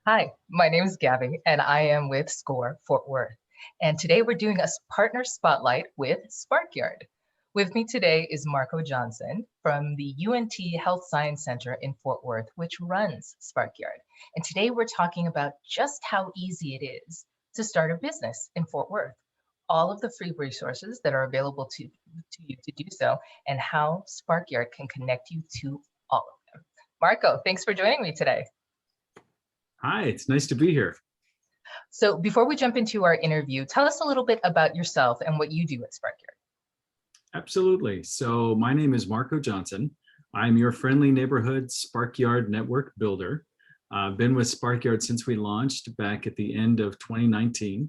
Hi, my name is Gabby, and I am with SCORE Fort Worth. And today we're doing a partner spotlight with Sparkyard. With me today is Marco Johnson from the UNT Health Science Center in Fort Worth, which runs Sparkyard. And today we're talking about just how easy it is to start a business in Fort Worth, all of the free resources that are available to you to do so, and how Sparkyard can connect you to all of them. Marco, thanks for joining me today. Hi, it's nice to be here. So before we jump into our interview, tell us a little bit about yourself and what you do at Sparkyard. Absolutely. So my name is Marco Johnson. I'm your friendly neighborhood Sparkyard network builder. I've been with Sparkyard since we launched back at the end of 2019.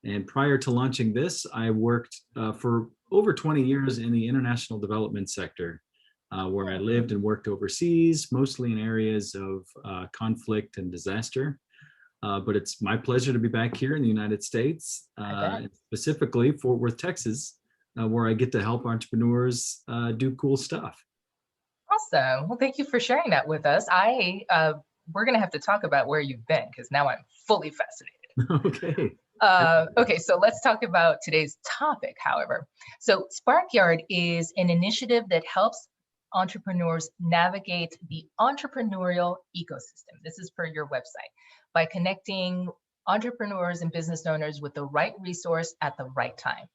And prior to launching this, I worked for over 20 years in the international development sector, where I lived and worked overseas, mostly in areas of conflict and disaster. But it's my pleasure to be back here in the United States, specifically Fort Worth, Texas, where I get to help entrepreneurs do cool stuff. Awesome. Well, thank you for sharing that with us. We're going to have to talk about where you've been because now I'm fully fascinated. Okay. Okay, so let's talk about today's topic, however. So Sparkyard is an initiative that helps entrepreneurs navigate the entrepreneurial ecosystem. This is per your website, by connecting entrepreneurs and business owners with the right resource at the right time.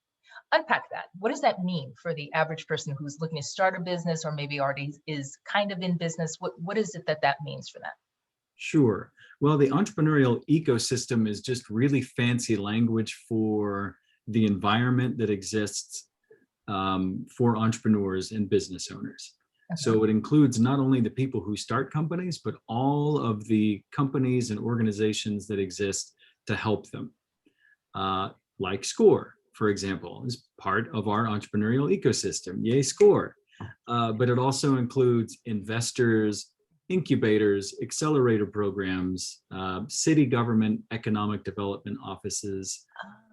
Unpack that. What does that mean for the average person who's looking to start a business or maybe already is kind of in business? What is it that means for them? Sure. Well, the entrepreneurial ecosystem is just really fancy language for the environment that exists for entrepreneurs and business owners. Okay. So it includes not only the people who start companies, but all of the companies and organizations that exist to help them. Like SCORE, for example, is part of our entrepreneurial ecosystem. Yay, SCORE. But it also includes investors, incubators, accelerator programs, city government economic development offices,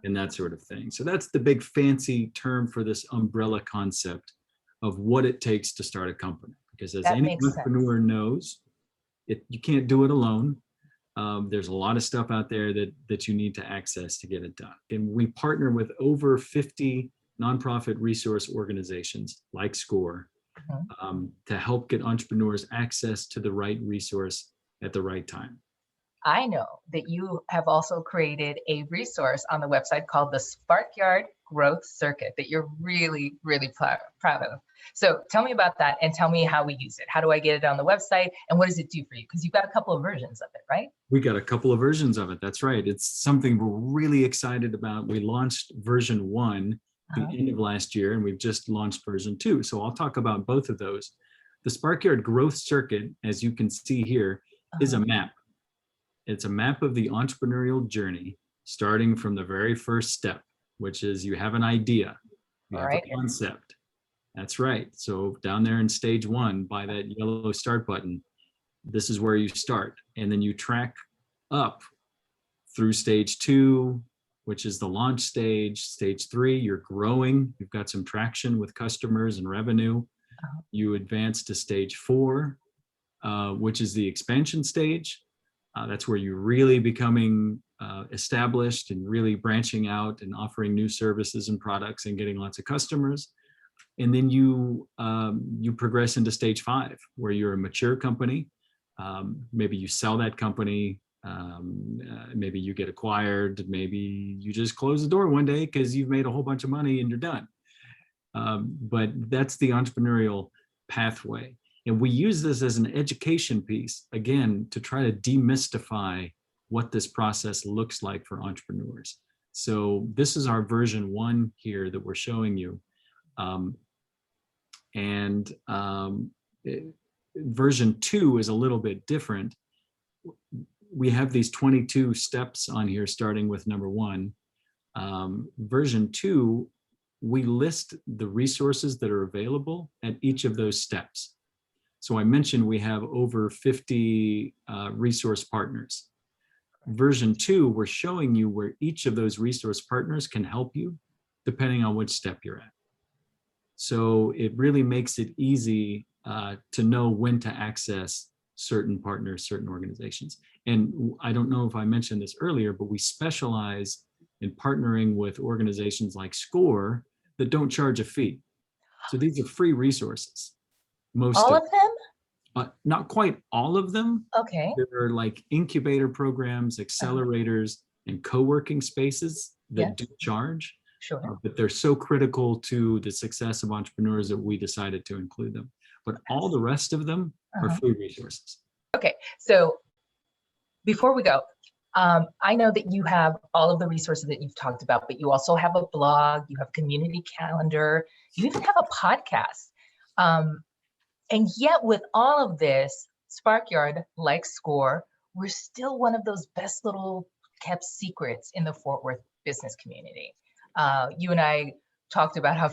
and that sort of thing. So that's the big fancy term for this umbrella concept of what it takes to start a company. Because as any entrepreneur knows, you can't do it alone. There's a lot of stuff out there that you need to access to get it done. And we partner with over 50 nonprofit resource organizations like SCORE to help get entrepreneurs access to the right resource at the right time. I know that you have also created a resource on the website called the Sparkyard Growth Circuit that you're really, really proud of. So tell me about that and tell me how we use it. How do I get it on the website and what does it do for you? Because you've got a couple of versions of it, right? We got a couple of versions of it. That's right. It's something we're really excited about. We launched version 1 at the end of last year, and we've just launched version 2. So I'll talk about both of those. The Sparkyard Growth Circuit, as you can see here, is a map. It's a map of the entrepreneurial journey, starting from the very first step, which is you have an idea, you have a concept. That's right. So down there in stage 1, by that yellow start button, this is where you start. And then you track up through stage 2, which is the launch stage. Stage 3, you're growing. You've got some traction with customers and revenue. You advance to stage 4, which is the expansion stage. That's where you're really becoming established and really branching out and offering new services and products and getting lots of customers. And then you progress into stage 5, where you're a mature company. Maybe you sell that company. Maybe you get acquired. Maybe you just close the door one day because you've made a whole bunch of money and you're done. But that's the entrepreneurial pathway. And we use this as an education piece, again, to try to demystify what this process looks like for entrepreneurs. So this is our version 1 here that we're showing you. Version 2 is a little bit different. We have these 22 steps on here, starting with number 1. Version 2, we list the resources that are available at each of those steps. So I mentioned we have over 50 resource partners. Version 2, we're showing you where each of those resource partners can help you, depending on which step you're at. So it really makes it easy to know when to access certain partners, certain organizations. And I don't know if I mentioned this earlier, but we specialize in partnering with organizations like SCORE that don't charge a fee. So these are free resources. Most All of of them? not quite all of them. Okay. There are like incubator programs, accelerators, and co-working spaces that Yes. do charge, Sure. but they're so critical to the success of entrepreneurs that we decided to include them. But all the rest of them are Uh-huh. free resources. Okay. So before we go, I know that you have all of the resources that you've talked about, but you also have a blog, you have a community calendar, you even have a podcast. And yet with all of this, Sparkyard, like SCORE, we're still one of those best little kept secrets in the Fort Worth business community. You and I talked about how,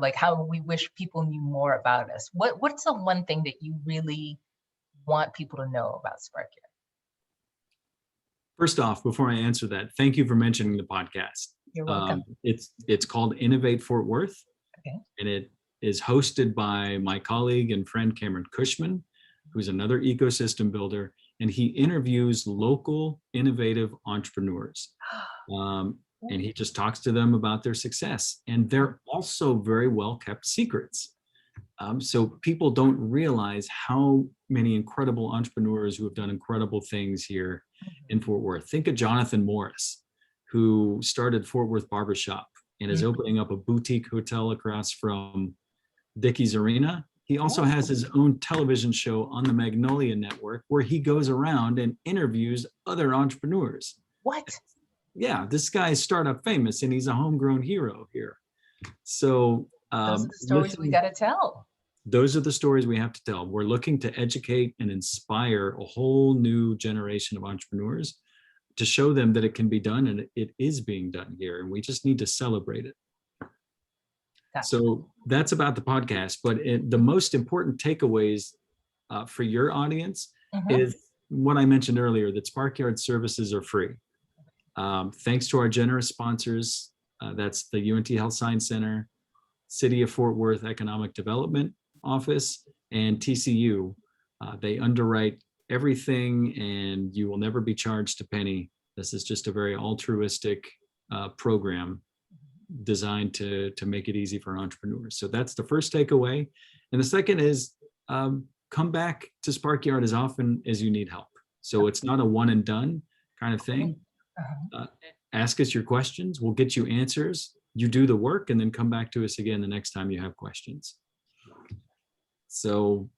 like how we wish people knew more about us. What's the one thing that you really want people to know about Sparkyard? First off, before I answer that, thank you for mentioning the podcast. You're welcome. It's called Innovate Fort Worth. Okay. And it is hosted by my colleague and friend Cameron Cushman, who's another ecosystem builder, and he interviews local innovative entrepreneurs. And he just talks to them about their success. And they're also very well kept secrets. So people don't realize how many incredible entrepreneurs who have done incredible things here in Fort Worth. Think of Jonathan Morris, who started Fort Worth Barbershop and is opening up a boutique hotel across from Dickies Arena. He also has his own television show on the Magnolia Network where he goes around and interviews other entrepreneurs. What? Yeah, this guy is startup famous and he's a homegrown hero here. So those are the stories we got to tell. Those are the stories we have to tell. We're looking to educate and inspire a whole new generation of entrepreneurs to show them that it can be done, and it is being done here, and we just need to celebrate it. Gotcha. So that's about the podcast, but the most important takeaways for your audience is what I mentioned earlier, that Sparkyard services are free. Thanks to our generous sponsors, that's the UNT Health Science Center, City of Fort Worth Economic Development Office, and TCU. They underwrite everything and you will never be charged a penny. This is just a very altruistic program designed to make it easy for entrepreneurs. So that's the first takeaway. And the second is come back to Sparkyard as often as you need help. So it's not a one and done kind of thing. Ask us your questions. We'll get you answers. You do the work and then come back to us again the next time you have questions. So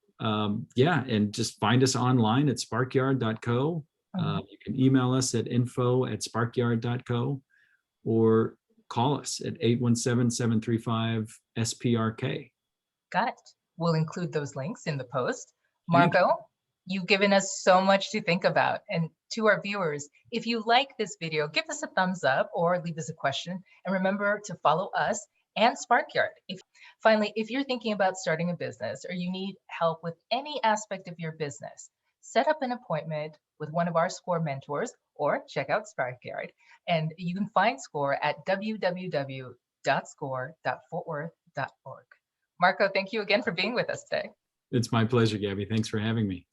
yeah, and just find us online at sparkyard.co. You can email us at info@sparkyard.co or call us at 817-735-SPRK. Got it. We'll include those links in the post. Marco, you've given us so much to think about. And to our viewers, if you like this video, give us a thumbs up or leave us a question. And remember to follow us and Sparkyard. Finally, if you're thinking about starting a business or you need help with any aspect of your business, set up an appointment with one of our SCORE mentors or check out Sparkyard. And you can find SCORE at www.score.fortworth.org. Marco, thank you again for being with us today. It's my pleasure, Gabby. Thanks for having me.